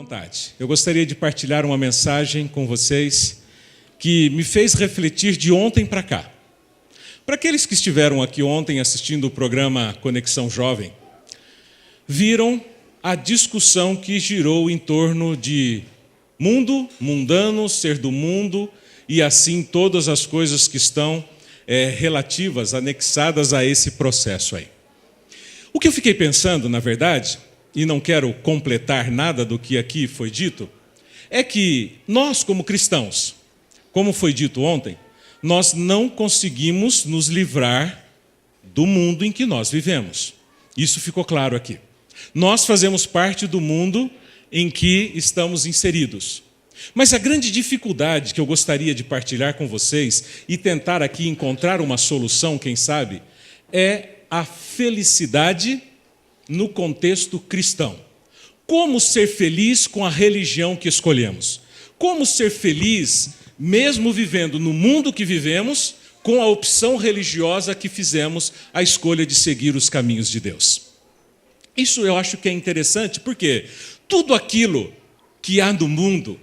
vontade. Eu gostaria de partilhar uma mensagem com vocês que me fez refletir de ontem para cá. Para aqueles que estiveram aqui ontem assistindo o programa Conexão Jovem, viram a discussão que girou em torno de mundo, mundano, ser do mundo e assim todas as coisas que estão relativas, anexadas a esse processo aí. O que eu fiquei pensando, na verdade, e não quero completar nada do que aqui foi dito, é que nós, como cristãos, como foi dito ontem, nós não conseguimos nos livrar do mundo em que nós vivemos. Isso ficou claro aqui. Nós fazemos parte do mundo em que estamos inseridos. Mas a grande dificuldade que eu gostaria de partilhar com vocês e tentar aqui encontrar uma solução, quem sabe, é a felicidade no contexto cristão. Como ser feliz com a religião que escolhemos? Como ser feliz, mesmo vivendo no mundo que vivemos, com a opção religiosa que fizemos, a escolha de seguir os caminhos de Deus? Isso eu acho que é interessante, porque tudo aquilo que há no mundo,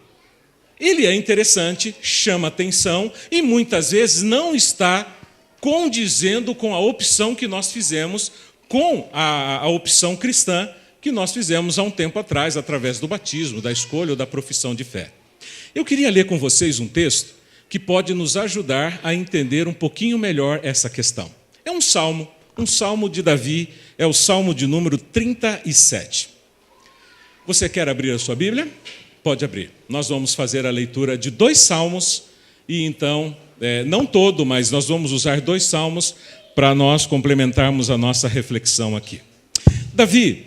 ele é interessante, chama atenção e muitas vezes não está condizendo com a opção que nós fizemos, com a opção cristã que nós fizemos há um tempo atrás, através do batismo, da escolha ou da profissão de fé. Eu queria ler com vocês um texto que pode nos ajudar a entender um pouquinho melhor essa questão. É um salmo de Davi, é o salmo de número 37. Você quer abrir a sua Bíblia? Pode abrir. Nós vamos fazer a leitura de 2 salmos e então, não todo, mas nós vamos usar 2 salmos para nós complementarmos a nossa reflexão aqui. Davi,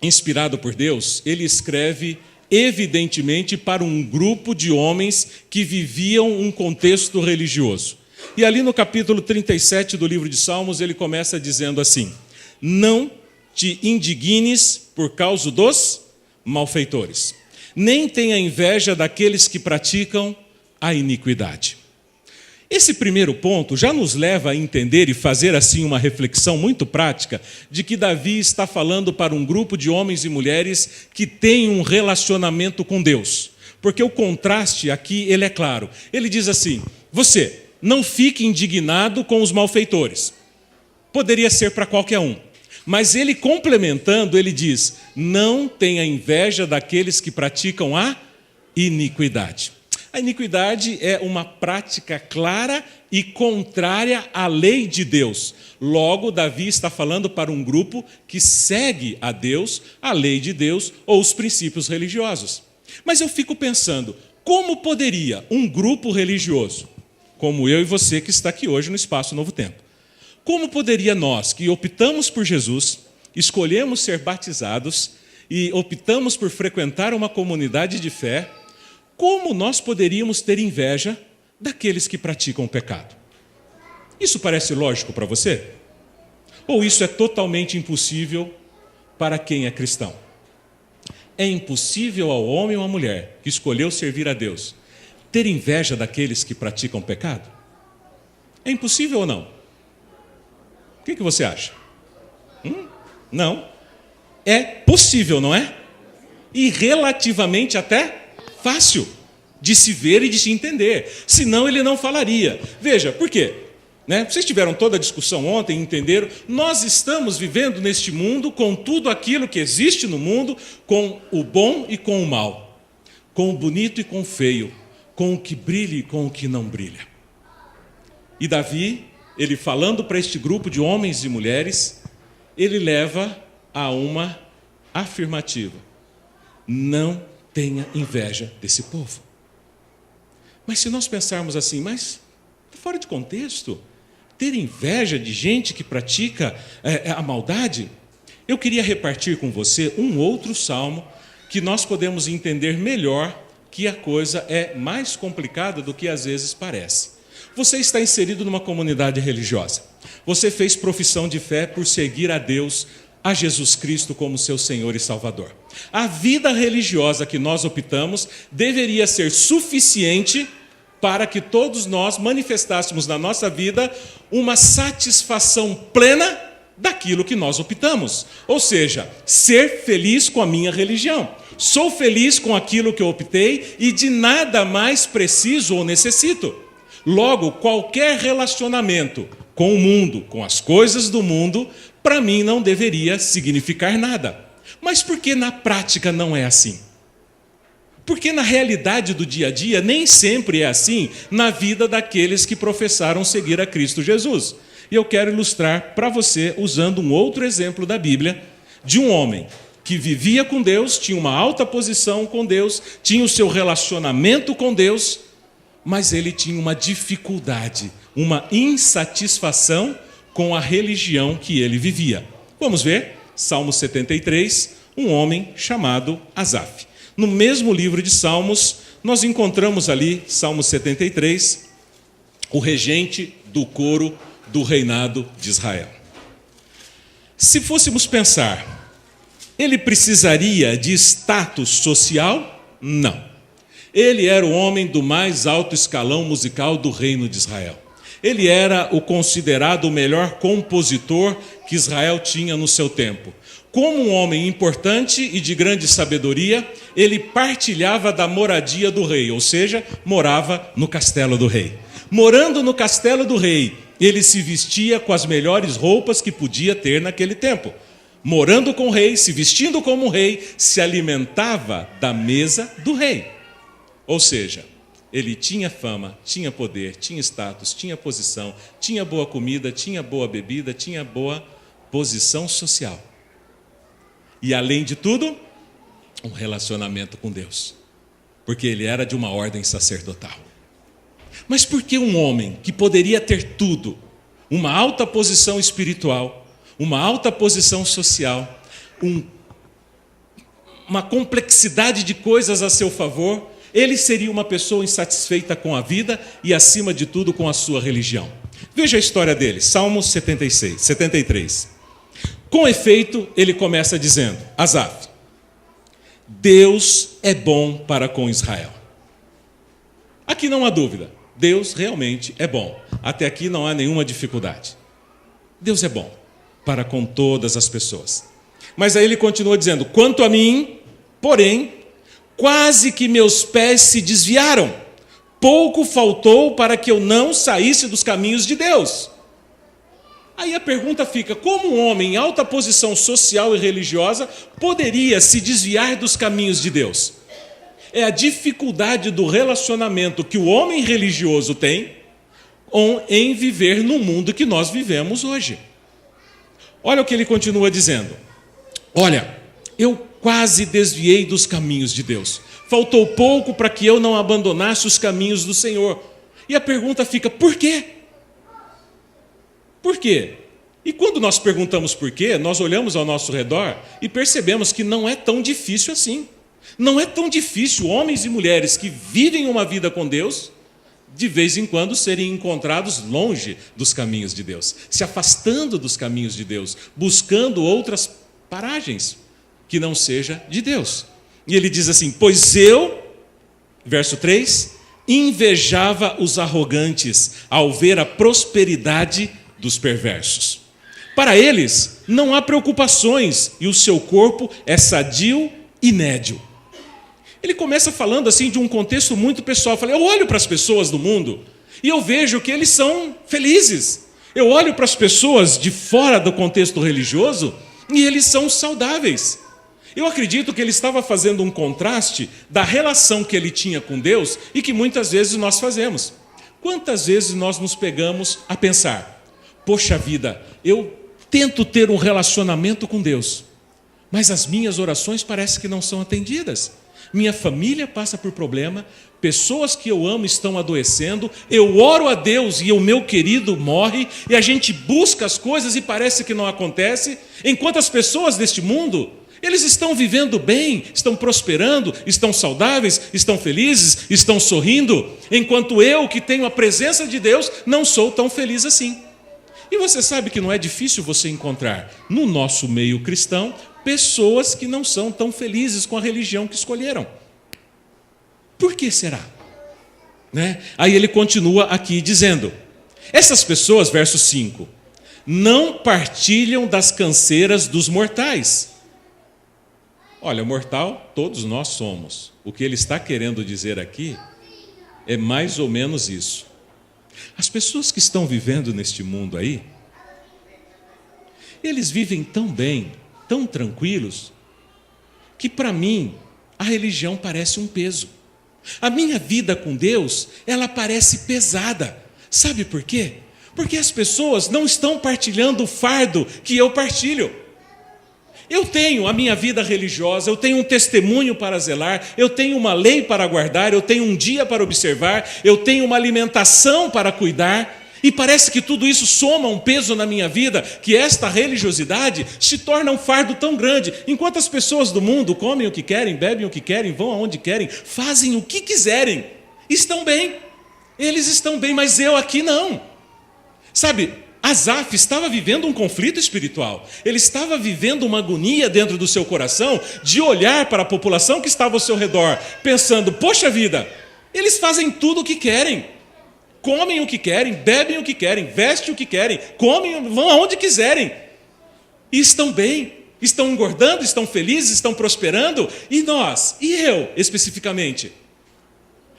inspirado por Deus, ele escreve evidentemente para um grupo de homens que viviam um contexto religioso. E ali no capítulo 37 do livro de Salmos, ele começa dizendo assim: não te indignes por causa dos malfeitores, nem tenha inveja daqueles que praticam a iniquidade. Esse primeiro ponto já nos leva a entender e fazer assim uma reflexão muito prática de que Davi está falando para um grupo de homens e mulheres que têm um relacionamento com Deus. Porque o contraste aqui, ele é claro. Ele diz assim: você não fique indignado com os malfeitores. Poderia ser para qualquer um. Mas ele complementando, ele diz: não tenha inveja daqueles que praticam a iniquidade. A iniquidade é uma prática clara e contrária à lei de Deus. Logo, Davi está falando para um grupo que segue a Deus, a lei de Deus ou os princípios religiosos. Mas eu fico pensando, como poderia um grupo religioso, como eu e você que está aqui hoje no Espaço Novo Tempo, como poderia nós que optamos por Jesus, escolhemos ser batizados e optamos por frequentar uma comunidade de fé, como nós poderíamos ter inveja daqueles que praticam o pecado? Isso parece lógico para você? Ou isso é totalmente impossível para quem é cristão? É impossível ao homem ou à mulher que escolheu servir a Deus ter inveja daqueles que praticam o pecado? É impossível ou não? O que você acha? Não. É possível, não é? E relativamente até fácil de se ver e de se entender. Senão ele não falaria. Veja, por quê? Vocês tiveram toda a discussão ontem, entenderam? Nós estamos vivendo neste mundo com tudo aquilo que existe no mundo, com o bom e com o mal, com o bonito e com o feio, com o que brilha e com o que não brilha. E Davi, ele falando para este grupo de homens e mulheres, ele leva a uma afirmativa: não tenha inveja desse povo. Mas se nós pensarmos assim, mas fora de contexto, ter inveja de gente que pratica a maldade, eu queria repartir com você um outro salmo que nós podemos entender melhor que a coisa é mais complicada do que às vezes parece. Você está inserido numa comunidade religiosa. Você fez profissão de fé por seguir a Deus, a Jesus Cristo como seu Senhor e Salvador. A vida religiosa que nós optamos deveria ser suficiente para que todos nós manifestássemos na nossa vida uma satisfação plena daquilo que nós optamos. Ou seja, ser feliz com a minha religião. Sou feliz com aquilo que eu optei e de nada mais preciso ou necessito. Logo, qualquer relacionamento com o mundo, com as coisas do mundo, para mim não deveria significar nada. Mas por que na prática não é assim? Porque na realidade do dia a dia nem sempre é assim na vida daqueles que professaram seguir a Cristo Jesus. E eu quero ilustrar para você usando um outro exemplo da Bíblia, de um homem que vivia com Deus, tinha uma alta posição com Deus, tinha o seu relacionamento com Deus, mas ele tinha uma dificuldade, uma insatisfação com a religião que ele vivia. Vamos ver, Salmo 73, um homem chamado Asaf. No mesmo livro de Salmos, nós encontramos ali, Salmo 73, o regente do coro do reinado de Israel. Se fôssemos pensar, ele precisaria de status social? Não. Ele era o homem do mais alto escalão musical do reino de Israel. Ele era o considerado o melhor compositor que Israel tinha no seu tempo. Como um homem importante e de grande sabedoria, ele partilhava da moradia do rei, ou seja, morava no castelo do rei. Morando no castelo do rei, ele se vestia com as melhores roupas que podia ter naquele tempo. Morando com o rei, se vestindo como um rei, se alimentava da mesa do rei. Ou seja, ele tinha fama, tinha poder, tinha status, tinha posição, tinha boa comida, tinha boa bebida, tinha boa posição social. E além de tudo, um relacionamento com Deus. Porque ele era de uma ordem sacerdotal. Mas por que um homem que poderia ter tudo, uma alta posição espiritual, uma alta posição social, uma complexidade de coisas a seu favor, ele seria uma pessoa insatisfeita com a vida e, acima de tudo, com a sua religião? Veja a história dele, Salmo 73. Com efeito, ele começa dizendo, Asaf, Deus é bom para com Israel. Aqui não há dúvida, Deus realmente é bom. Até aqui não há nenhuma dificuldade. Deus é bom para com todas as pessoas. Mas aí ele continua dizendo, quanto a mim, porém, quase que meus pés se desviaram. Pouco faltou para que eu não saísse dos caminhos de Deus. Aí a pergunta fica, como um homem em alta posição social e religiosa poderia se desviar dos caminhos de Deus? É a dificuldade do relacionamento que o homem religioso tem em viver no mundo que nós vivemos hoje. Olha o que ele continua dizendo. Olha, eu quase desviei dos caminhos de Deus. Faltou pouco para que eu não abandonasse os caminhos do Senhor. E a pergunta fica, por quê? Por quê? E quando nós perguntamos por quê, nós olhamos ao nosso redor e percebemos que não é tão difícil assim. Não é tão difícil homens e mulheres que vivem uma vida com Deus, de vez em quando serem encontrados longe dos caminhos de Deus, se afastando dos caminhos de Deus, buscando outras paragens que não seja de Deus. E ele diz assim, pois eu, verso 3, invejava os arrogantes ao ver a prosperidade dos perversos. Para eles não há preocupações e o seu corpo é sadio e nédio. Ele começa falando assim de um contexto muito pessoal. Eu olho para as pessoas do mundo e eu vejo que eles são felizes. Eu olho para as pessoas de fora do contexto religioso e eles são saudáveis. Eu acredito que ele estava fazendo um contraste da relação que ele tinha com Deus e que muitas vezes nós fazemos. Quantas vezes nós nos pegamos a pensar, poxa vida, eu tento ter um relacionamento com Deus, mas as minhas orações parecem que não são atendidas. Minha família passa por problema, pessoas que eu amo estão adoecendo, eu oro a Deus e o meu querido morre, e a gente busca as coisas e parece que não acontece, enquanto as pessoas deste mundo, eles estão vivendo bem, estão prosperando, estão saudáveis, estão felizes, estão sorrindo, enquanto eu, que tenho a presença de Deus, não sou tão feliz assim. E você sabe que não é difícil você encontrar no nosso meio cristão pessoas que não são tão felizes com a religião que escolheram. Por que será? Aí ele continua aqui dizendo, essas pessoas, verso 5, não partilham das canseiras dos mortais. Olha, mortal, todos nós somos. O que ele está querendo dizer aqui é mais ou menos isso. As pessoas que estão vivendo neste mundo aí, eles vivem tão bem, tão tranquilos, que para mim a religião parece um peso. A minha vida com Deus, ela parece pesada. Sabe por quê? Porque as pessoas não estão partilhando o fardo que eu partilho. Eu tenho a minha vida religiosa, eu tenho um testemunho para zelar, eu tenho uma lei para guardar, eu tenho um dia para observar, eu tenho uma alimentação para cuidar, e parece que tudo isso soma um peso na minha vida, que esta religiosidade se torna um fardo tão grande, enquanto as pessoas do mundo comem o que querem, bebem o que querem, vão aonde querem, fazem o que quiserem, estão bem, eles estão bem, mas eu aqui não. Sabe, Asaf estava vivendo um conflito espiritual, ele estava vivendo uma agonia dentro do seu coração, de olhar para a população que estava ao seu redor, pensando, poxa vida, eles fazem tudo o que querem, comem o que querem, bebem o que querem, vestem o que querem, comem, vão aonde quiserem, e estão bem, estão engordando, estão felizes, estão prosperando, e nós, e eu especificamente?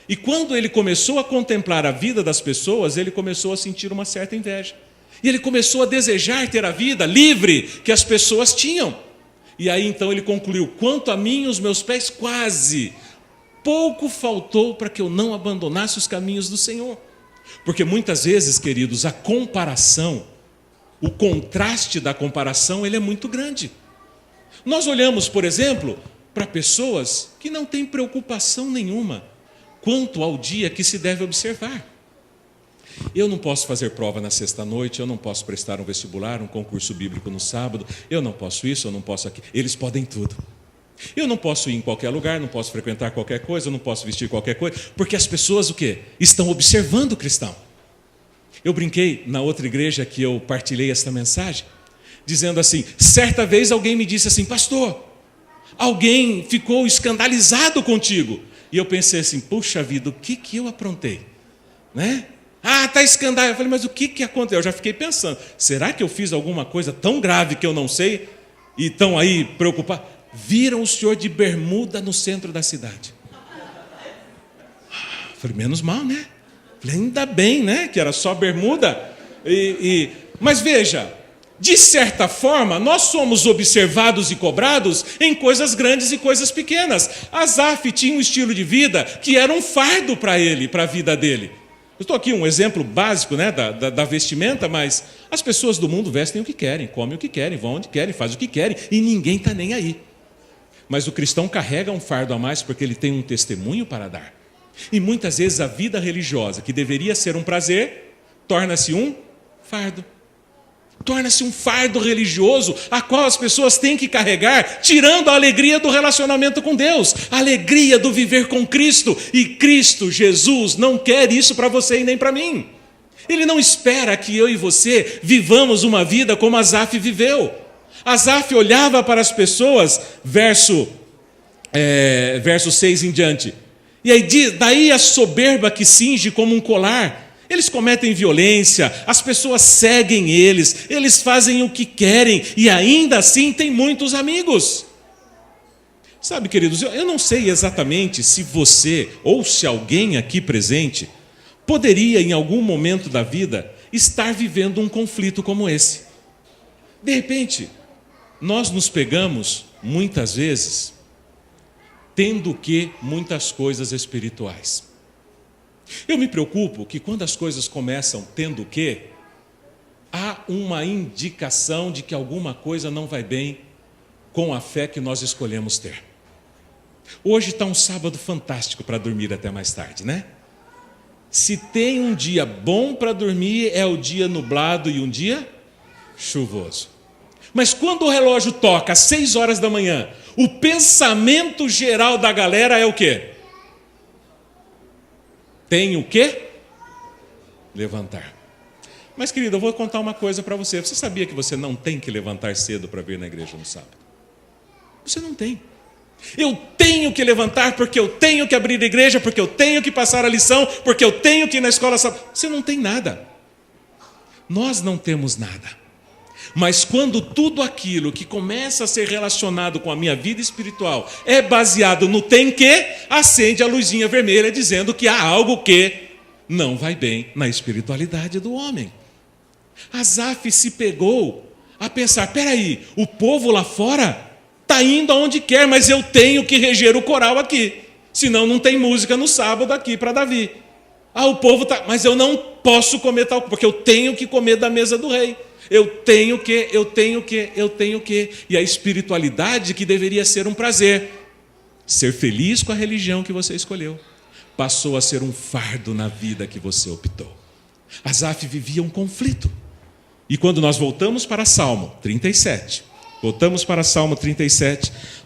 E quando ele começou a contemplar a vida das pessoas, ele começou a sentir uma certa inveja. E ele começou a desejar ter a vida livre que as pessoas tinham. E aí então ele concluiu, quanto a mim, os meus pés quase, pouco faltou para que eu não abandonasse os caminhos do Senhor. Porque muitas vezes, queridos, a comparação, o contraste da comparação, ele é muito grande. Nós olhamos, por exemplo, para pessoas que não têm preocupação nenhuma quanto ao dia que se deve observar. Eu não posso fazer prova na sexta-noite, eu não posso prestar um vestibular, um concurso bíblico no sábado, eu não posso isso, eu não posso aquilo. Eles podem tudo. Eu não posso ir em qualquer lugar, não posso frequentar qualquer coisa, eu não posso vestir qualquer coisa, porque as pessoas o quê? Estão observando o cristão. Eu brinquei na outra igreja que eu partilhei esta mensagem, dizendo assim, certa vez alguém me disse assim, pastor, alguém ficou escandalizado contigo. E eu pensei assim, puxa vida, o que eu aprontei? Né? Ah, está escandalizado. Eu falei, mas o que aconteceu? Eu já fiquei pensando, será que eu fiz alguma coisa tão grave que eu não sei? E estão aí preocupados? Viram o senhor de bermuda no centro da cidade. Eu falei, menos mal, né? Eu falei, ainda bem, né? Que era só bermuda. Mas veja, de certa forma, nós somos observados e cobrados em coisas grandes e coisas pequenas. Asaf tinha um estilo de vida que era um fardo para ele, para a vida dele. Eu estou aqui um exemplo básico, né, da vestimenta, mas as pessoas do mundo vestem o que querem, comem o que querem, vão onde querem, fazem o que querem, e ninguém está nem aí. Mas o cristão carrega um fardo a mais porque ele tem um testemunho para dar. E muitas vezes a vida religiosa, que deveria ser um prazer, torna-se um fardo. Torna-se um fardo religioso, a qual as pessoas têm que carregar, tirando a alegria do relacionamento com Deus, a alegria do viver com Cristo. E Cristo, Jesus, não quer isso para você e nem para mim. Ele não espera que eu e você vivamos uma vida como Asaf viveu. Asaf olhava para as pessoas, verso 6 em diante. E aí, daí a soberba que cinge como um colar. Eles cometem violência, as pessoas seguem eles fazem o que querem e ainda assim têm muitos amigos. Sabe, queridos, eu não sei exatamente se você ou se alguém aqui presente poderia em algum momento da vida estar vivendo um conflito como esse. De repente, nós nos pegamos muitas vezes tendo muitas coisas espirituais. Eu me preocupo que quando as coisas começam tendo o quê, há uma indicação de que alguma coisa não vai bem com a fé que nós escolhemos ter. Hoje está um sábado fantástico para dormir até mais tarde, né? Se tem um dia bom para dormir, é o dia nublado e um dia chuvoso. Mas quando o relógio toca às 6 horas da manhã, o pensamento geral da galera é o quê? Tem o quê? Levantar. Mas, querido, eu vou contar uma coisa para você. Você sabia que você não tem que levantar cedo para vir na igreja no sábado? Você não tem. Eu tenho que levantar porque eu tenho que abrir a igreja, porque eu tenho que passar a lição, porque eu tenho que ir na escola sábado. Você não tem nada. Nós não temos nada. Mas quando tudo aquilo que começa a ser relacionado com a minha vida espiritual é baseado no tem que, acende a luzinha vermelha dizendo que há algo que não vai bem na espiritualidade do homem. Asaf se pegou a pensar, peraí, o povo lá fora está indo aonde quer, mas eu tenho que reger o coral aqui, senão não tem música no sábado aqui para Davi. O povo está, mas eu não posso comer tal, porque eu tenho que comer da mesa do rei. Eu tenho que. E a espiritualidade que deveria ser um prazer, ser feliz com a religião que você escolheu, passou a ser um fardo na vida que você optou. Asaf vivia um conflito. E quando nós voltamos para Salmo 37,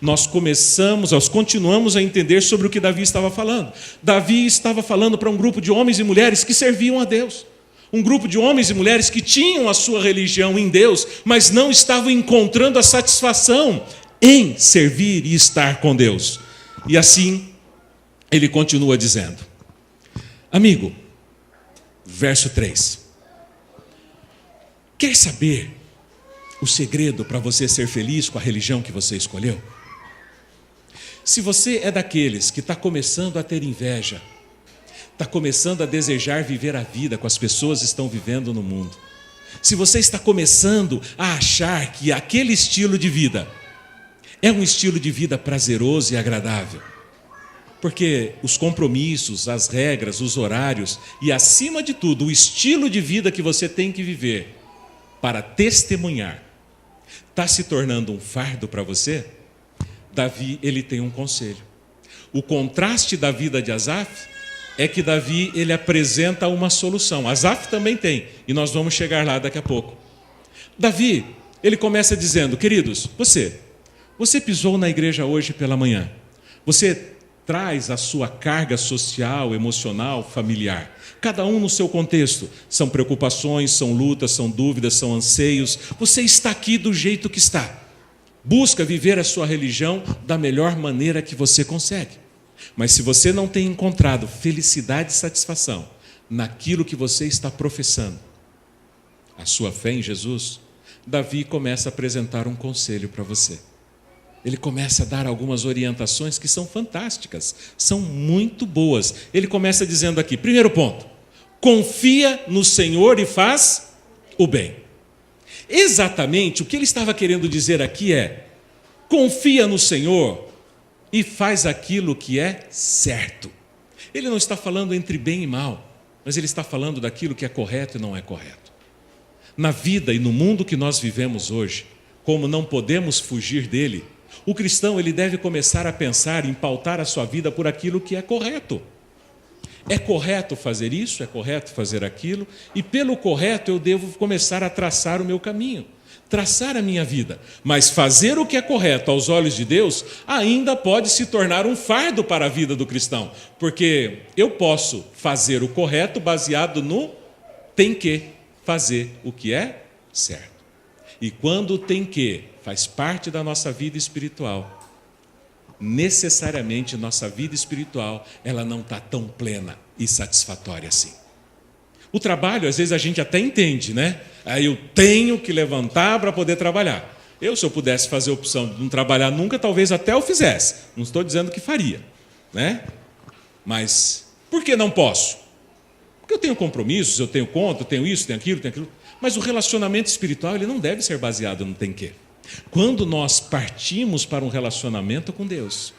nós continuamos a entender sobre o que Davi estava falando. Davi estava falando para um grupo de homens e mulheres que serviam a Deus. Um grupo de homens e mulheres que tinham a sua religião em Deus, mas não estavam encontrando a satisfação em servir e estar com Deus. E assim, ele continua dizendo, amigo, verso 3, quer saber o segredo para você ser feliz com a religião que você escolheu? Se você é daqueles que está começando a ter inveja, está começando a desejar viver a vida com as pessoas que estão vivendo no mundo, se você está começando a achar que aquele estilo de vida é um estilo de vida prazeroso e agradável, porque os compromissos, as regras, os horários e, acima de tudo, o estilo de vida que você tem que viver para testemunhar está se tornando um fardo para você, Davi, ele tem um conselho. O contraste da vida de Asaf é que Davi, ele apresenta uma solução. Asaf também tem, e nós vamos chegar lá daqui a pouco. Davi, ele começa dizendo, queridos, você pisou na igreja hoje pela manhã, você traz a sua carga social, emocional, familiar, cada um no seu contexto, são preocupações, são lutas, são dúvidas, são anseios, você está aqui do jeito que está, busca viver a sua religião da melhor maneira que você consegue. Mas se você não tem encontrado felicidade e satisfação naquilo que você está professando, a sua fé em Jesus, Davi começa a apresentar um conselho para você. Ele começa a dar algumas orientações que são fantásticas, são muito boas. Ele começa dizendo aqui, primeiro ponto, confia no Senhor e faz o bem. Exatamente o que ele estava querendo dizer aqui é, confia no Senhor e faz aquilo que é certo. Ele não está falando entre bem e mal, mas ele está falando daquilo que é correto e não é correto. Na vida e no mundo que nós vivemos hoje, como não podemos fugir dele, o cristão ele deve começar a pensar em pautar a sua vida por aquilo que é correto. É correto fazer isso, é correto fazer aquilo, e pelo correto eu devo começar a traçar o meu caminho, traçar a minha vida. Mas fazer o que é correto aos olhos de Deus ainda pode se tornar um fardo para a vida do cristão, porque eu posso fazer o correto baseado no tem que fazer o que é certo. E quando o tem que faz parte da nossa vida espiritual, necessariamente nossa vida espiritual ela não está tão plena e satisfatória assim. O trabalho, às vezes a gente até entende, né? Aí eu tenho que levantar para poder trabalhar. Se eu pudesse fazer a opção de não trabalhar nunca, talvez até eu fizesse. Não estou dizendo que faria, né? Mas por que não posso? Porque eu tenho compromissos, eu tenho conta, eu tenho isso, tenho aquilo. Mas o relacionamento espiritual ele não deve ser baseado no tem que. Quando nós partimos para um relacionamento com Deus,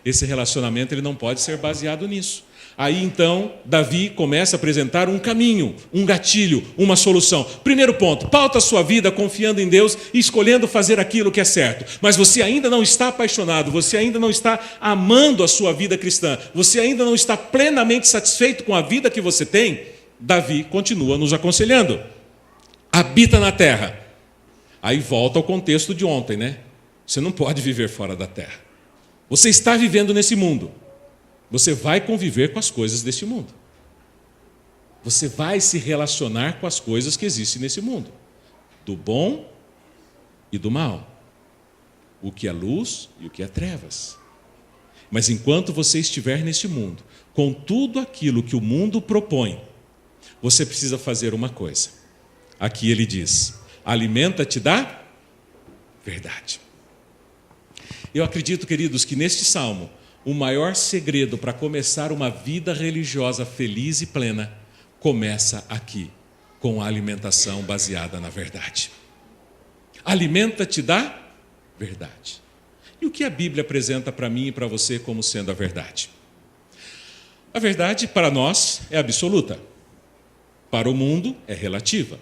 esse relacionamento ele não pode ser baseado nisso. Aí então, Davi começa a apresentar um caminho, um gatilho, uma solução. Primeiro ponto, pauta a sua vida confiando em Deus e escolhendo fazer aquilo que é certo. Mas você ainda não está apaixonado, você ainda não está amando a sua vida cristã, você ainda não está plenamente satisfeito com a vida que você tem, Davi continua nos aconselhando. Habita na terra. Aí volta ao contexto de ontem, né? Você não pode viver fora da terra. Você está vivendo nesse mundo. Você vai conviver com as coisas deste mundo. Você vai se relacionar com as coisas que existem nesse mundo. Do bom e do mal. O que é luz e o que é trevas. Mas enquanto você estiver neste mundo, com tudo aquilo que o mundo propõe, você precisa fazer uma coisa. Aqui ele diz, Alimenta-te da verdade. Eu acredito, queridos, que neste salmo, o maior segredo para começar uma vida religiosa feliz e plena começa aqui, com a alimentação baseada na verdade. Alimenta-te da verdade. E o que a Bíblia apresenta para mim e para você como sendo a verdade? A verdade, para nós, é absoluta. Para o mundo, é relativa.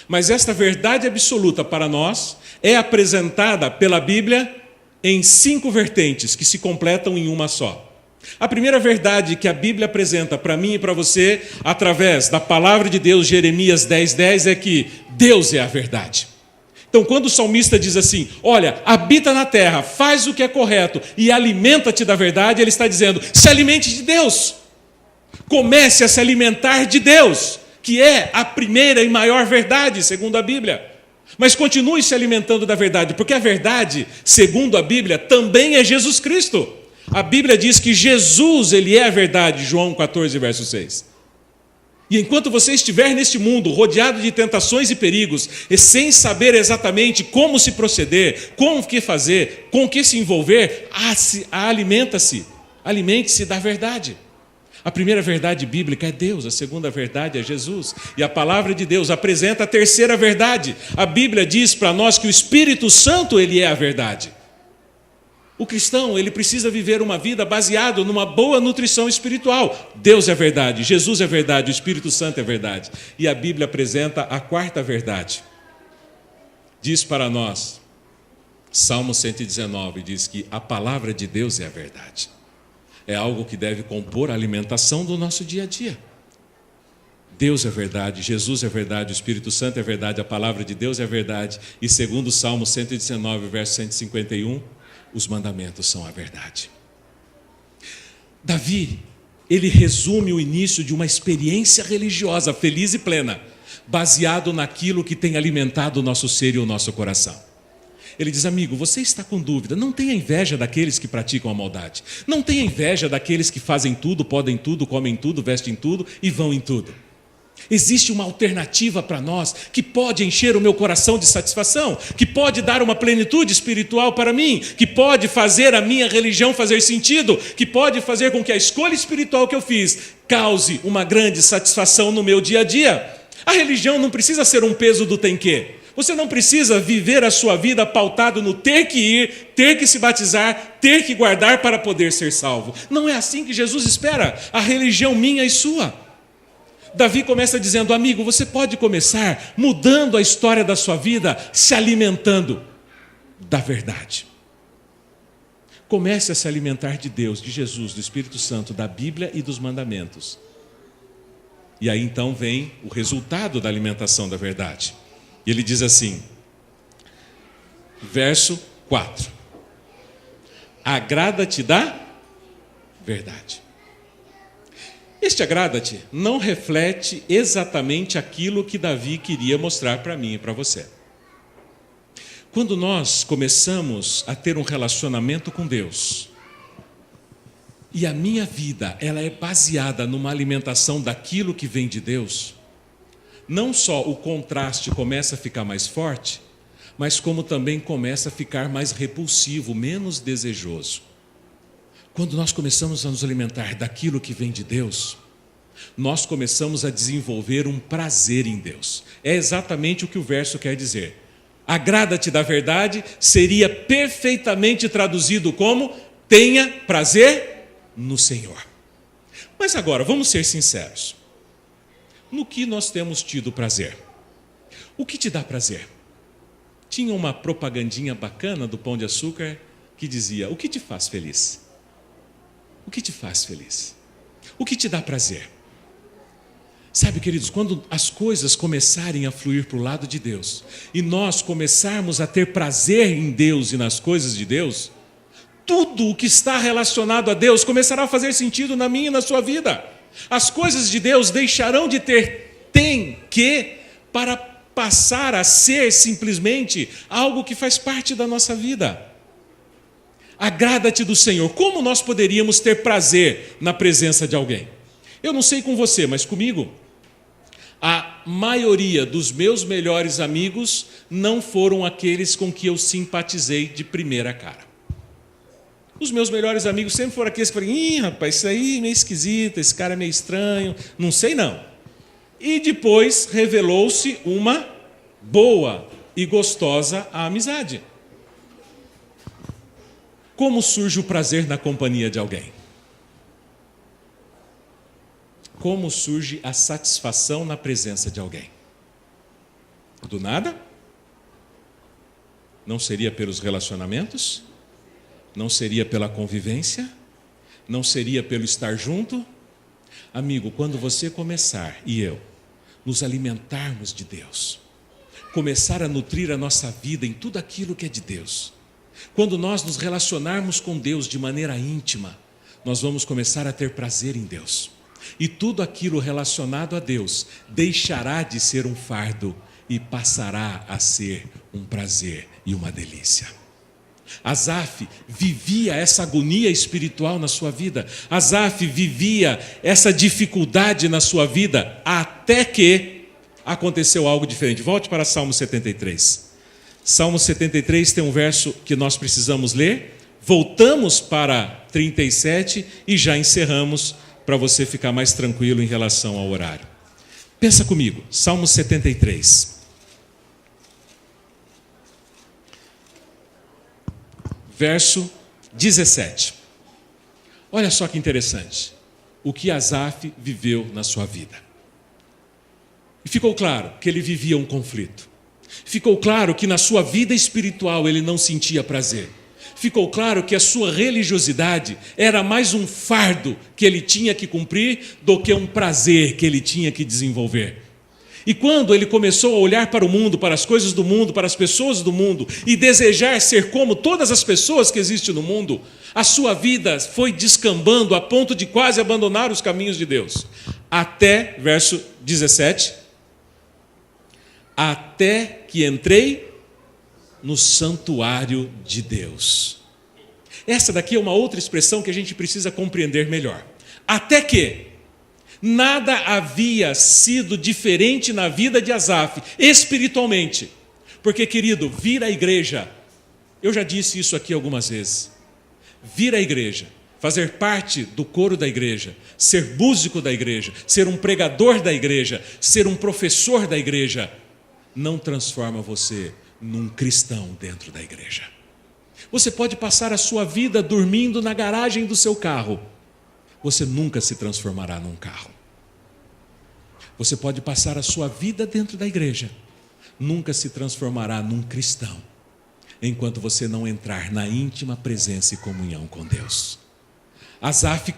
Mas esta verdade absoluta para nós é apresentada pela Bíblia em 5 vertentes que se completam em uma só. A primeira verdade que a Bíblia apresenta para mim e para você, através da palavra de Deus, Jeremias 10:10, é que Deus é a verdade. Então, quando o salmista diz assim, olha, habita na terra, faz o que é correto e alimenta-te da verdade, ele está dizendo, se alimente de Deus. Comece a se alimentar de Deus, que é a primeira e maior verdade, segundo a Bíblia. Mas continue se alimentando da verdade, porque a verdade, segundo a Bíblia, também é Jesus Cristo. A Bíblia diz que Jesus, ele é a verdade, João 14, verso 6. E enquanto você estiver neste mundo, rodeado de tentações e perigos, e sem saber exatamente como se proceder, como o que fazer, com o que se envolver, alimente-se da verdade. A primeira verdade bíblica é Deus, a segunda verdade é Jesus. E a palavra de Deus apresenta a terceira verdade. A Bíblia diz para nós que o Espírito Santo, ele é a verdade. O cristão, ele precisa viver uma vida baseada numa boa nutrição espiritual. Deus é verdade, Jesus é verdade, o Espírito Santo é verdade. E a Bíblia apresenta a quarta verdade. Diz para nós, Salmo 119, diz que a palavra de Deus é a verdade. É algo que deve compor a alimentação do nosso dia a dia. Deus é verdade, Jesus é verdade, o Espírito Santo é verdade, a palavra de Deus é verdade. E segundo o Salmo 119, verso 151, os mandamentos são a verdade. Davi, ele resume o início de uma experiência religiosa feliz e plena, baseado naquilo que tem alimentado o nosso ser e o nosso coração. Ele diz, amigo, você está com dúvida, não tenha inveja daqueles que praticam a maldade. Não tenha inveja daqueles que fazem tudo, podem tudo, comem tudo, vestem tudo e vão em tudo. Existe uma alternativa para nós que pode encher o meu coração de satisfação, que pode dar uma plenitude espiritual para mim, que pode fazer a minha religião fazer sentido, que pode fazer com que a escolha espiritual que eu fiz cause uma grande satisfação no meu dia a dia. A religião não precisa ser um peso do tem-que. Você não precisa viver a sua vida pautado no ter que ir, ter que se batizar, ter que guardar para poder ser salvo. Não é assim que Jesus espera a religião minha e sua. Davi começa dizendo, amigo, você pode começar mudando a história da sua vida, se alimentando da verdade. Comece a se alimentar de Deus, de Jesus, do Espírito Santo, da Bíblia e dos mandamentos. E aí então vem o resultado da alimentação da verdade. E ele diz assim, verso 4, agrada-te da verdade. Este agrada-te não reflete exatamente aquilo que Davi queria mostrar para mim e para você. Quando nós começamos a ter um relacionamento com Deus, e a minha vida ela é baseada numa alimentação daquilo que vem de Deus, não só o contraste começa a ficar mais forte, mas como também começa a ficar mais repulsivo, menos desejoso. Quando nós começamos a nos alimentar daquilo que vem de Deus, nós começamos a desenvolver um prazer em Deus. É exatamente o que o verso quer dizer. Agrada-te da verdade seria perfeitamente traduzido como tenha prazer no Senhor. Mas agora, vamos ser sinceros. No que nós temos tido prazer? O que te dá prazer? Tinha uma propagandinha bacana do Pão de Açúcar que dizia, o que te faz feliz? O que te faz feliz? O que te dá prazer? Sabe, queridos, quando as coisas começarem a fluir para o lado de Deus e nós começarmos a ter prazer em Deus e nas coisas de Deus, tudo o que está relacionado a Deus começará a fazer sentido na minha e na sua vida. As coisas de Deus deixarão de ter tem que para passar a ser simplesmente algo que faz parte da nossa vida. Agrada-te do Senhor. Como nós poderíamos ter prazer na presença de alguém? Eu não sei com você, mas comigo, A maioria dos meus melhores amigos não foram aqueles com que eu simpatizei de primeira cara. Os meus melhores amigos sempre foram aqueles que falaram: ih, rapaz, isso aí é meio esquisito, esse cara é meio estranho, não sei não. E depois revelou-se uma boa e gostosa amizade. Como surge o prazer na companhia de alguém? Como surge a satisfação na presença de alguém? Do nada? Não seria pelos relacionamentos? Não seria pela convivência? Não seria pelo estar junto? Amigo, quando você começar, e eu, nos alimentarmos de Deus, começar a nutrir a nossa vida em tudo aquilo que é de Deus, quando nós nos relacionarmos com Deus de maneira íntima, nós vamos começar a ter prazer em Deus. E tudo aquilo relacionado a Deus deixará de ser um fardo e passará a ser um prazer e uma delícia. Asaf vivia essa agonia espiritual na sua vida. Asaf vivia essa dificuldade na sua vida até que aconteceu algo diferente. Volte para Salmo 73. Salmo 73 tem um verso que nós precisamos ler. Voltamos para 37 e já encerramos, para você ficar mais tranquilo em relação ao horário. Pensa comigo, Salmo 73. Verso 17. Olha só que interessante. O que Asaf viveu na sua vida. E ficou claro que ele vivia um conflito. Ficou claro que na sua vida espiritual ele não sentia prazer. Ficou claro que a sua religiosidade era mais um fardo que ele tinha que cumprir do que um prazer que ele tinha que desenvolver. E quando ele começou a olhar para o mundo, para as coisas do mundo, para as pessoas do mundo e desejar ser como todas as pessoas que existem no mundo, a sua vida foi descambando a ponto de quase abandonar os caminhos de Deus. Até, verso 17, até que entrei no santuário de Deus. Essa daqui é uma outra expressão que a gente precisa compreender melhor. Até que nada havia sido diferente na vida de Asaf, espiritualmente. Porque, querido, vir à igreja, eu já disse isso aqui algumas vezes, vir à igreja, fazer parte do coro da igreja, ser músico da igreja, ser um pregador da igreja, ser um professor da igreja, não transforma você num cristão dentro da igreja. Você pode passar a sua vida dormindo na garagem do seu carro. Você nunca se transformará num carro. Você pode passar a sua vida dentro da igreja. Nunca se transformará num cristão, enquanto você não entrar na íntima presença e comunhão com Deus. Asaf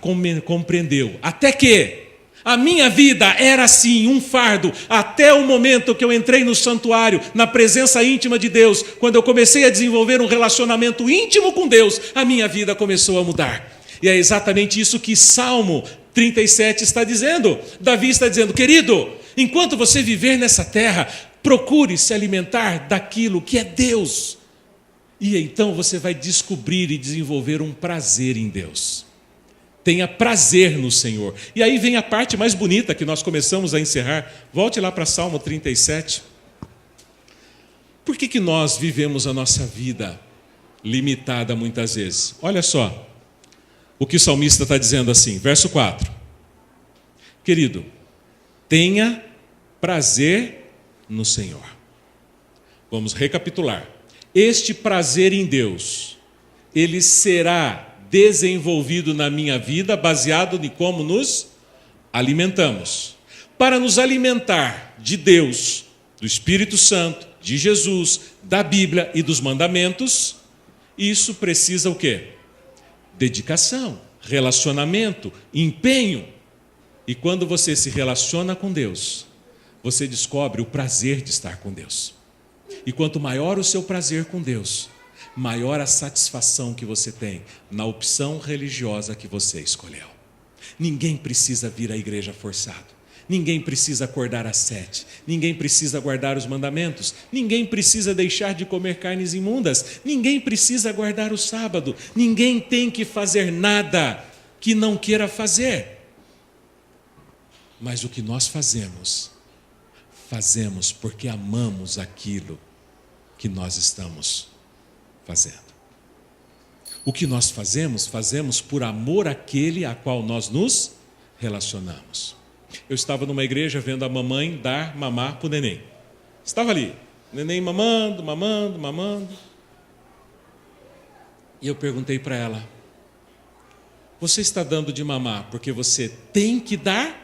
compreendeu, até que a minha vida era assim, um fardo, até o momento que eu entrei no santuário, na presença íntima de Deus, quando eu comecei a desenvolver um relacionamento íntimo com Deus, a minha vida começou a mudar. E é exatamente isso que Salmo 37 está dizendo. Davi está dizendo, querido, enquanto você viver nessa terra, procure se alimentar daquilo que é Deus. E então você vai descobrir e desenvolver um prazer em Deus. Tenha prazer no Senhor. E aí vem a parte mais bonita que nós começamos a encerrar. Volte lá para Salmo 37. Por que nós vivemos a nossa vida limitada muitas vezes? Olha só o que o salmista está dizendo assim, verso 4. Querido, tenha prazer no Senhor. Vamos recapitular. Este prazer em Deus, ele será desenvolvido na minha vida, baseado em como nos alimentamos. Para nos alimentar de Deus, do Espírito Santo, de Jesus, da Bíblia e dos mandamentos, isso precisa o quê? Dedicação, relacionamento, empenho. E quando você se relaciona com Deus, você descobre o prazer de estar com Deus. E quanto maior o seu prazer com Deus, maior a satisfação que você tem na opção religiosa que você escolheu. Ninguém precisa vir à igreja forçado. Ninguém precisa acordar às 7. Ninguém precisa guardar os mandamentos. Ninguém precisa deixar de comer carnes imundas. Ninguém precisa guardar o sábado. Ninguém tem que fazer nada que não queira fazer. Mas o que nós fazemos fazemos porque amamos aquilo que nós estamos fazendo. O que nós fazemos, fazemos por amor àquele a qual nós nos relacionamos. Eu estava numa igreja vendo a mamãe dar mamar para o neném. Estava ali, o neném mamando. E eu perguntei para ela: você está dando de mamar porque você tem que dar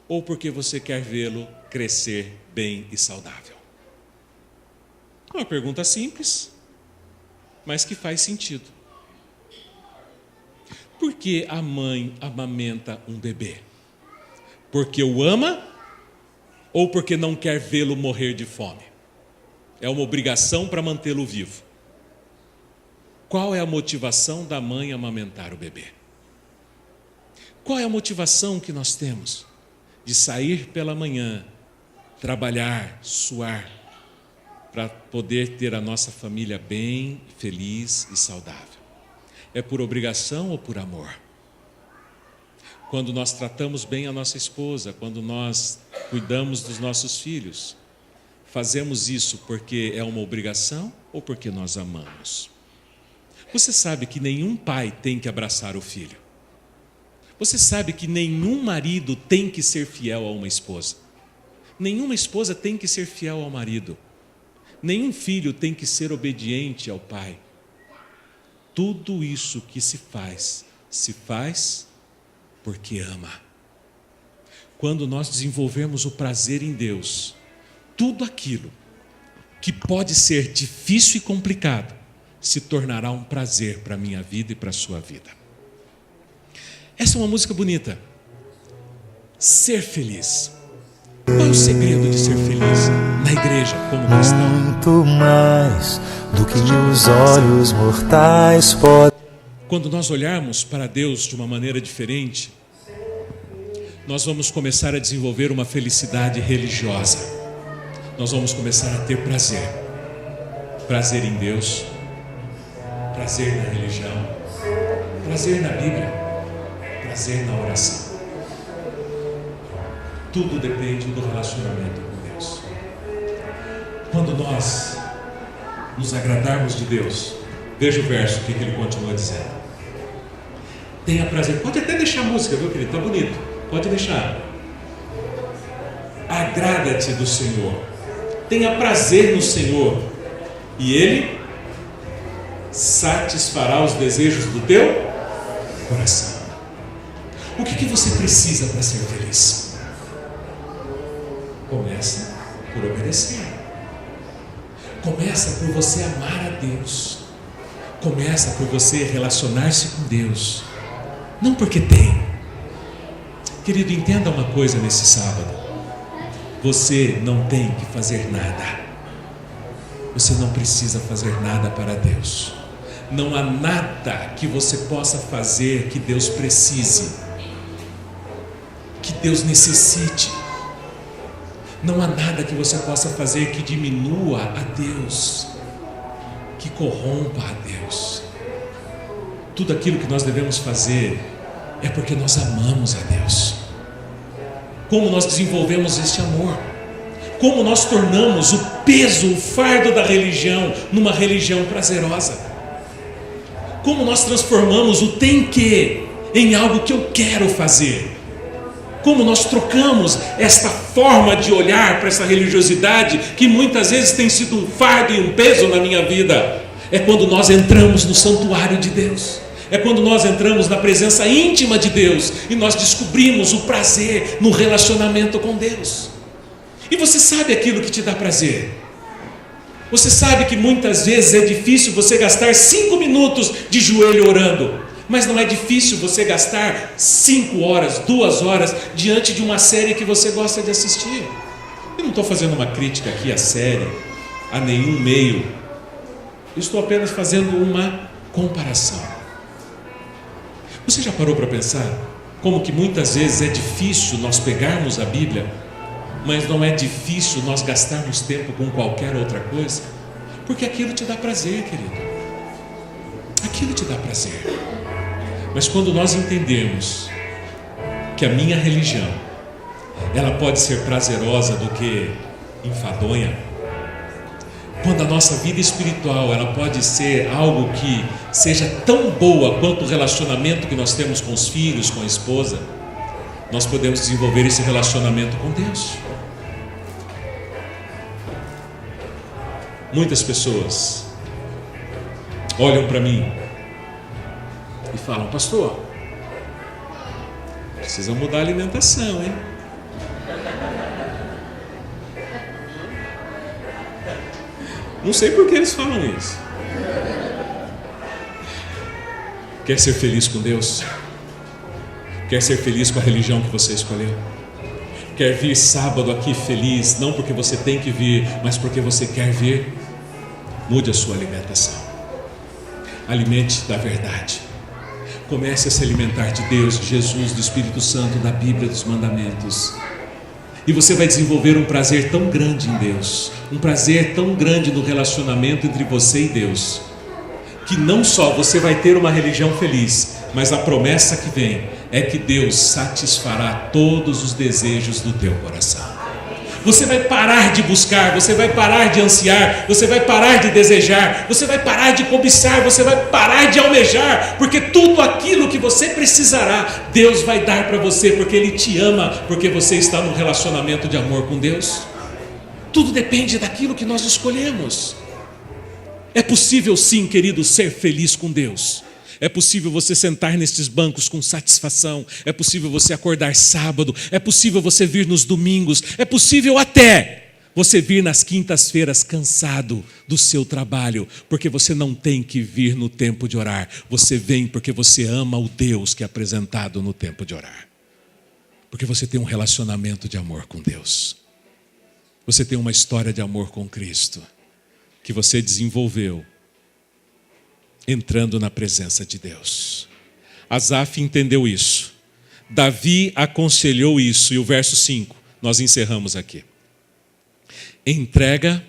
ou porque você quer vê-lo crescer bem e saudável? Uma pergunta simples, mas que faz sentido. Por que a mãe amamenta um bebê? Porque o ama ou porque não quer vê-lo morrer de fome? É uma obrigação para mantê-lo vivo. Qual é a motivação da mãe amamentar o bebê? Qual é a motivação que nós temos de sair pela manhã, trabalhar, suar, para poder ter a nossa família bem, feliz e saudável? É por obrigação ou por amor? Quando nós tratamos bem a nossa esposa, quando nós cuidamos dos nossos filhos, fazemos isso porque é uma obrigação ou porque nós amamos? Você sabe que nenhum pai tem que abraçar o filho. Você sabe que nenhum marido tem que ser fiel a uma esposa. Nenhuma esposa tem que ser fiel ao marido. Nenhum filho tem que ser obediente ao pai. Tudo isso que se faz porque ama. Quando nós desenvolvemos o prazer em Deus, tudo aquilo que pode ser difícil e complicado se tornará um prazer para a minha vida e para a sua vida. Essa é uma música bonita. Ser feliz. Qual é o segredo de ser feliz na igreja como cristão? Muito mais do que os olhos mortais podem. Quando nós olharmos para Deus de uma maneira diferente, nós vamos começar a desenvolver uma felicidade religiosa. Nós vamos começar a ter prazer. Prazer em Deus, prazer na religião, prazer na Bíblia, prazer na oração. Tudo depende do relacionamento com Deus. Quando nós nos agradarmos de Deus, veja o verso, o que ele continua dizendo. Tenha prazer, pode até deixar a música, viu, querido? Está bonito, pode deixar. Agrada-te do Senhor, tenha prazer no Senhor, e Ele satisfará os desejos do teu coração. O que você precisa para ser feliz? Começa por obedecer. Começa por você amar a Deus. Começa por você relacionar-se com Deus. Não porque tem. Querido, entenda uma coisa nesse sábado. Você não tem que fazer nada. Você não precisa fazer nada para Deus. Não há nada que você possa fazer que Deus precise, que Deus necessite. Não há nada que você possa fazer que diminua a Deus, que corrompa a Deus. Tudo aquilo que nós devemos fazer é porque nós amamos a Deus. Como nós desenvolvemos este amor? Como nós tornamos o peso, o fardo da religião numa religião prazerosa? Como nós transformamos o tem que em algo que eu quero fazer? Como nós trocamos esta forma de olhar para essa religiosidade que muitas vezes tem sido um fardo e um peso na minha vida? É quando nós entramos no santuário de Deus. É quando nós entramos na presença íntima de Deus e nós descobrimos o prazer no relacionamento com Deus. E você sabe aquilo que te dá prazer. Você sabe que muitas vezes é difícil você gastar 5 minutos de joelho orando. Mas não é difícil você gastar 5 horas, 2 horas diante de uma série que você gosta de assistir. Eu não estou fazendo uma crítica aqui à série, a nenhum meio. Eu estou apenas fazendo uma comparação. Você já parou para pensar como que muitas vezes é difícil nós pegarmos a Bíblia, mas não é difícil nós gastarmos tempo com qualquer outra coisa? Porque aquilo te dá prazer, querido. Aquilo te dá prazer. Mas quando nós entendermos que a minha religião ela pode ser prazerosa do que enfadonha. Quando a nossa vida espiritual, ela pode ser algo que seja tão boa quanto o relacionamento que nós temos com os filhos, com a esposa, nós podemos desenvolver esse relacionamento com Deus. Muitas pessoas olham para mim e falam: pastor, precisa mudar a alimentação, hein? Não sei por que eles falam isso. Quer ser feliz com Deus? Quer ser feliz com a religião que você escolheu? Quer vir sábado aqui feliz, não porque você tem que vir, mas porque você quer vir? Mude a sua alimentação. Alimente da verdade. Comece a se alimentar de Deus, de Jesus, do Espírito Santo, da Bíblia, dos mandamentos. E você vai desenvolver um prazer tão grande em Deus, um prazer tão grande no relacionamento entre você e Deus, que não só você vai ter uma religião feliz, mas a promessa que vem é que Deus satisfará todos os desejos do teu coração. Você vai parar de buscar, você vai parar de ansiar, você vai parar de desejar, você vai parar de cobiçar, você vai parar de almejar, porque tudo aquilo que você precisará, Deus vai dar para você, porque Ele te ama, porque você está num relacionamento de amor com Deus. Tudo depende daquilo que nós escolhemos. É possível sim, querido, ser feliz com Deus. É possível você sentar nestes bancos com satisfação. É possível você acordar sábado. É possível você vir nos domingos. É possível até você vir nas quintas-feiras cansado do seu trabalho, porque você não tem que vir no tempo de orar. Você vem porque você ama o Deus que é apresentado no tempo de orar. Porque você tem um relacionamento de amor com Deus. Você tem uma história de amor com Cristo que você desenvolveu entrando na presença de Deus. Asaf entendeu isso. Davi aconselhou isso. E o verso 5, nós encerramos aqui. Entrega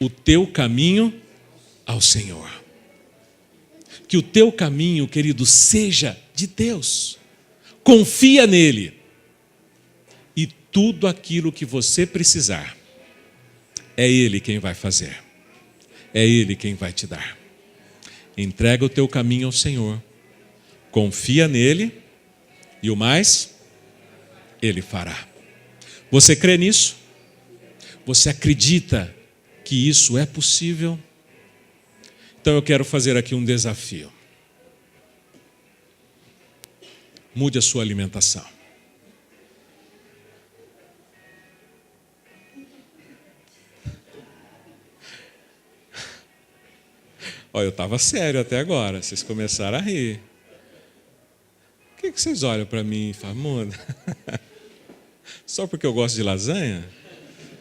o teu caminho ao Senhor. Que o teu caminho, querido, seja de Deus. Confia nele. E tudo aquilo que você precisar, é Ele quem vai fazer. É Ele quem vai te dar. Entrega o teu caminho ao Senhor, confia nele e o mais, Ele fará. Você crê nisso? Você acredita que isso é possível? Então eu quero fazer aqui um desafio. Mude a sua alimentação. Olha, eu estava sério até agora, vocês começaram a rir. Por que vocês olham para mim e falam: muda? Só porque eu gosto de lasanha?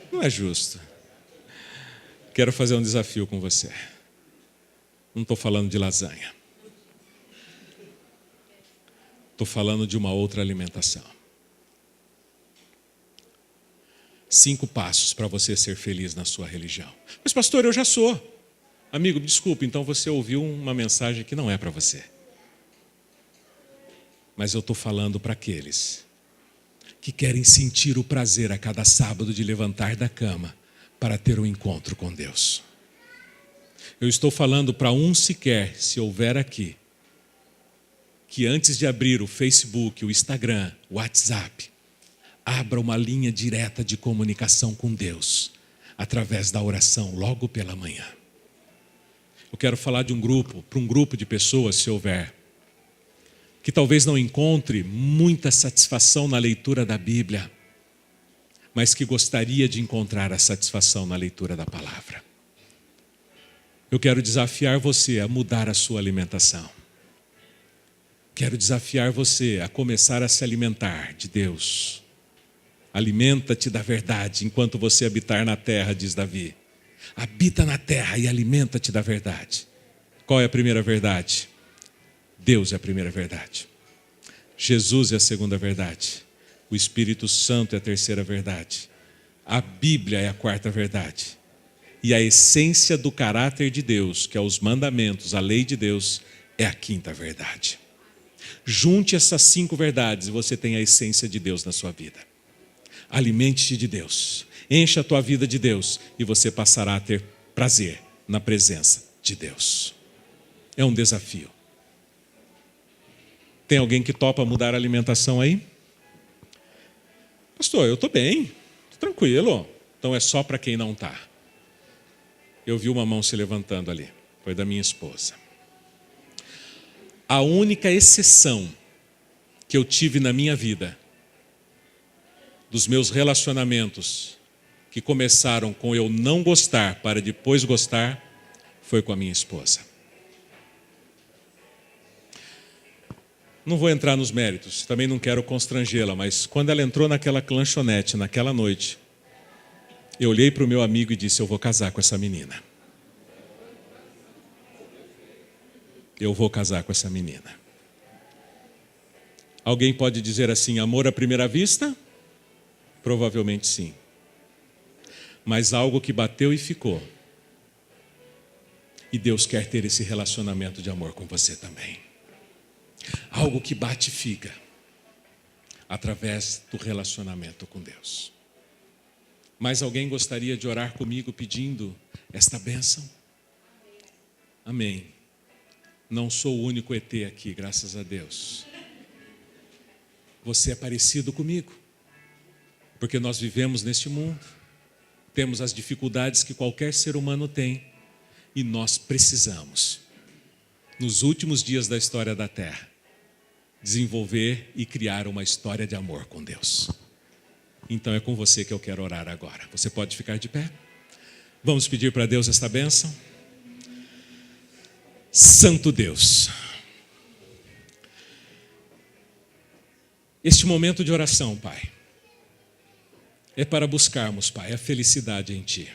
Não é justo. Quero fazer um desafio com você. Não estou falando de lasanha. Estou falando de uma outra alimentação. 5 passos para você ser feliz na sua religião. Mas pastor, eu já sou. Amigo, desculpe, então você ouviu uma mensagem que não é para você. Mas eu estou falando para aqueles que querem sentir o prazer a cada sábado de levantar da cama para ter um encontro com Deus. Eu estou falando para um sequer, se houver aqui, que antes de abrir o Facebook, o Instagram, o WhatsApp, abra uma linha direta de comunicação com Deus, através da oração logo pela manhã. Eu quero falar de um grupo, para um grupo de pessoas, se houver, que talvez não encontre muita satisfação na leitura da Bíblia, mas que gostaria de encontrar a satisfação na leitura da palavra. Eu quero desafiar você a mudar a sua alimentação. Quero desafiar você a começar a se alimentar de Deus. Alimenta-te da verdade enquanto você habitar na terra, diz Davi. Habita na terra e alimenta-te da verdade. Qual é a primeira verdade? Deus é a primeira verdade. Jesus é a segunda verdade. O Espírito Santo é a terceira verdade. A Bíblia é a quarta verdade. E a essência do caráter de Deus, que é os mandamentos, a lei de Deus, é a quinta verdade. Junte essas 5 verdades e você tem a essência de Deus na sua vida. Alimente-te de Deus. Encha a tua vida de Deus e você passará a ter prazer na presença de Deus. É um desafio. Tem alguém que topa mudar a alimentação aí? Pastor, eu estou bem, tô tranquilo. Então é só para quem não está. Eu vi uma mão se levantando ali. Foi da minha esposa. A única exceção que eu tive na minha vida, dos meus relacionamentos, que começaram com eu não gostar para depois gostar, foi com a minha esposa. Não vou entrar nos méritos, também não quero constrangê-la, mas quando ela entrou naquela lanchonete, naquela noite, eu olhei para o meu amigo e disse, eu vou casar com essa menina. Eu vou casar com essa menina. Alguém pode dizer assim, amor à primeira vista? Provavelmente sim. Mas algo que bateu e ficou. E Deus quer ter esse relacionamento de amor com você também. Algo que bate e fica. Através do relacionamento com Deus. Mas alguém gostaria de orar comigo pedindo esta bênção? Amém. Não sou o único ET aqui, graças a Deus. Você é parecido comigo. Porque nós vivemos neste mundo. Temos as dificuldades que qualquer ser humano tem. E nós precisamos, nos últimos dias da história da Terra, desenvolver e criar uma história de amor com Deus. Então é com você que eu quero orar agora. Você pode ficar de pé? Vamos pedir para Deus esta bênção? Santo Deus, este momento de oração, Pai, é para buscarmos, Pai, a felicidade em Ti.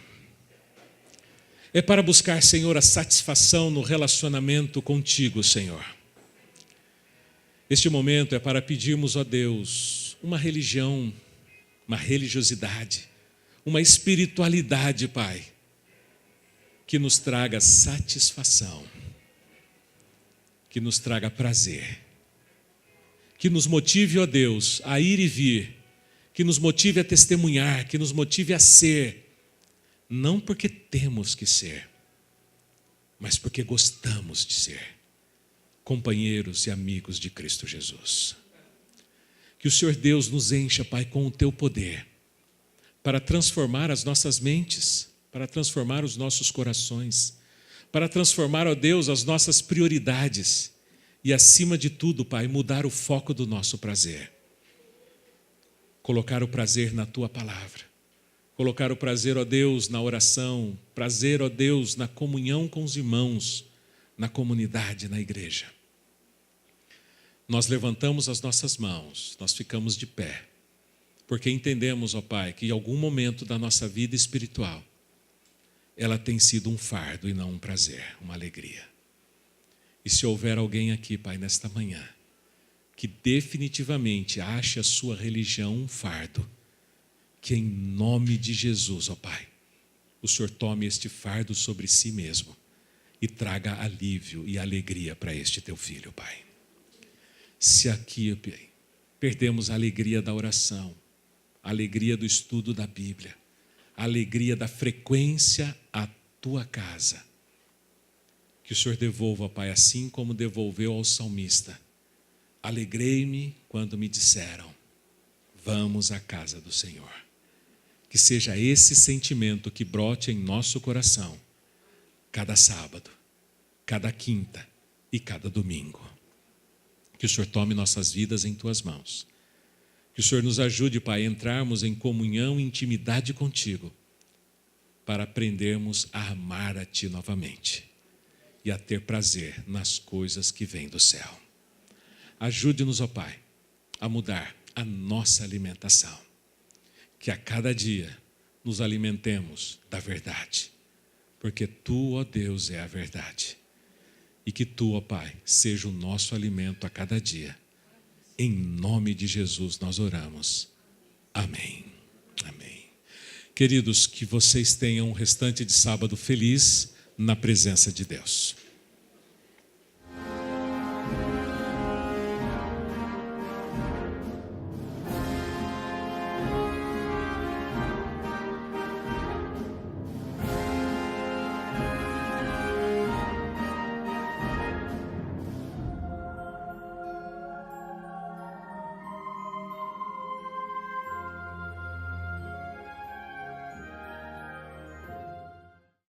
É para buscar, Senhor, a satisfação no relacionamento contigo, Senhor. Este momento é para pedirmos a Deus uma religião, uma religiosidade, uma espiritualidade, Pai, que nos traga satisfação, que nos traga prazer, que nos motive, ó Deus, a ir e vir, que nos motive a testemunhar, que nos motive a ser, não porque temos que ser, mas porque gostamos de ser, companheiros e amigos de Cristo Jesus. Que o Senhor Deus nos encha, Pai, com o Teu poder, para transformar as nossas mentes, para transformar os nossos corações, para transformar, ó Deus, as nossas prioridades e, acima de tudo, Pai, mudar o foco do nosso prazer. Colocar o prazer na Tua palavra, colocar o prazer, ó Deus, na oração, prazer, ó Deus, na comunhão com os irmãos, na comunidade, na igreja. Nós levantamos as nossas mãos, nós ficamos de pé, porque entendemos, ó Pai, que em algum momento da nossa vida espiritual, ela tem sido um fardo e não um prazer, uma alegria. E se houver alguém aqui, Pai, nesta manhã, que definitivamente ache a sua religião um fardo, que em nome de Jesus, ó Pai, o Senhor tome este fardo sobre si mesmo e traga alívio e alegria para este teu filho, Pai. Se aqui, Pai, perdemos a alegria da oração, a alegria do estudo da Bíblia, a alegria da frequência à tua casa, que o Senhor devolva, Pai, assim como devolveu ao salmista. Alegrei-me quando me disseram, vamos à casa do Senhor. Que seja esse sentimento que brote em nosso coração, cada sábado, cada quinta e cada domingo. Que o Senhor tome nossas vidas em Tuas mãos. Que o Senhor nos ajude, Pai, a entrarmos em comunhão e intimidade contigo, para aprendermos a amar a Ti novamente e a ter prazer nas coisas que vêm do céu. Ajude-nos, ó Pai, a mudar a nossa alimentação. Que a cada dia nos alimentemos da verdade, porque Tu, ó Deus, é a verdade. E que Tu, ó Pai, seja o nosso alimento a cada dia. Em nome de Jesus nós oramos. Amém. Amém. Queridos, que vocês tenham um restante de sábado feliz na presença de Deus.